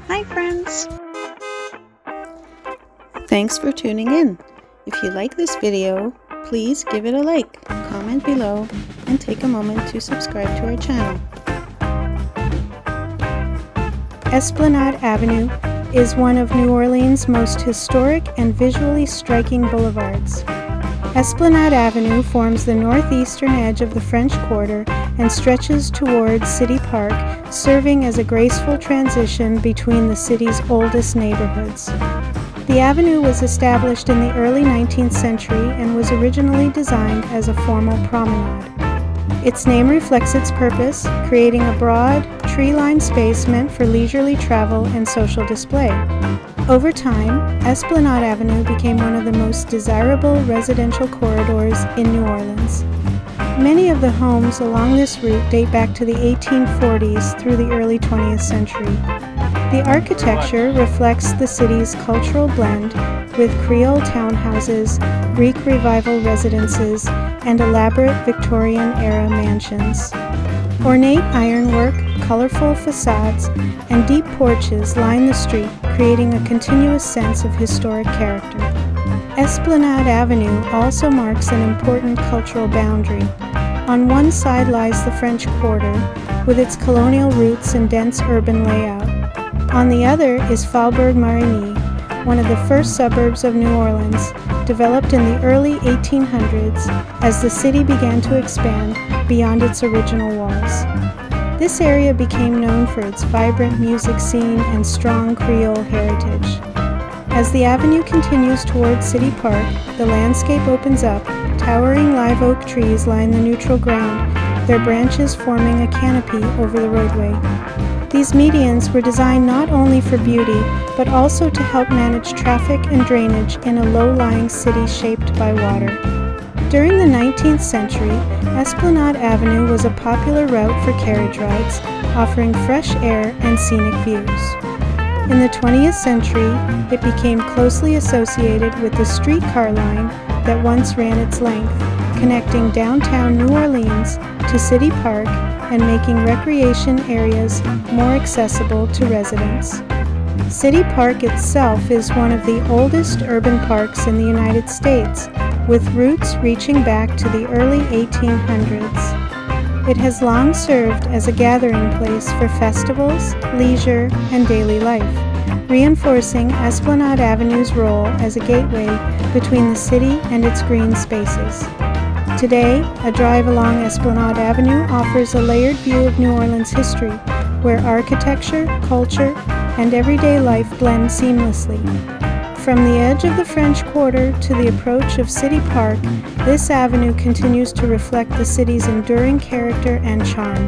Hi friends! Thanks for tuning in. If you like this video, please give it a like, comment below, and take a moment to subscribe to our channel. Esplanade Avenue is one of New Orleans' most historic and visually striking boulevards. Esplanade Avenue forms the northeastern edge of the French Quarter and stretches towards City Park, serving as a graceful transition between the city's oldest neighborhoods. The avenue was established in the early 19th century and was originally designed as a formal promenade. Its name reflects its purpose, creating a broad, tree-lined space meant for leisurely travel and social display. Over time, Esplanade Avenue became one of the most desirable residential corridors in New Orleans. Many of the homes along this route date back to the 1840s through the early 20th century. The architecture reflects the city's cultural blend with Creole townhouses, Greek Revival residences, and elaborate Victorian-era mansions. Ornate ironwork, colorful facades, and deep porches line the street, creating a continuous sense of historic character. Esplanade Avenue also marks an important cultural boundary. On one side lies the French Quarter, with its colonial roots and dense urban layout. On the other is Faubourg-Marigny, one of the first suburbs of New Orleans, developed in the early 1800s as the city began to expand beyond its original walls. This area became known for its vibrant music scene and strong Creole heritage. As the avenue continues towards City Park, the landscape opens up. Towering live oak trees line the neutral ground, their branches forming a canopy over the roadway. These medians were designed not only for beauty, but also to help manage traffic and drainage in a low-lying city shaped by water. During the 19th century, Esplanade Avenue was a popular route for carriage rides, offering fresh air and scenic views. In the 20th century, it became closely associated with the streetcar line that once ran its length, connecting downtown New Orleans to City Park and making recreation areas more accessible to residents. City Park itself is one of the oldest urban parks in the United States, with roots reaching back to the early 1800s. It has long served as a gathering place for festivals, leisure, and daily life, reinforcing Esplanade Avenue's role as a gateway between the city and its green spaces. Today, a drive along Esplanade Avenue offers a layered view of New Orleans history, where architecture, culture, and everyday life blend seamlessly. From the edge of the French Quarter to the approach of City Park, this avenue continues to reflect the city's enduring character and charm.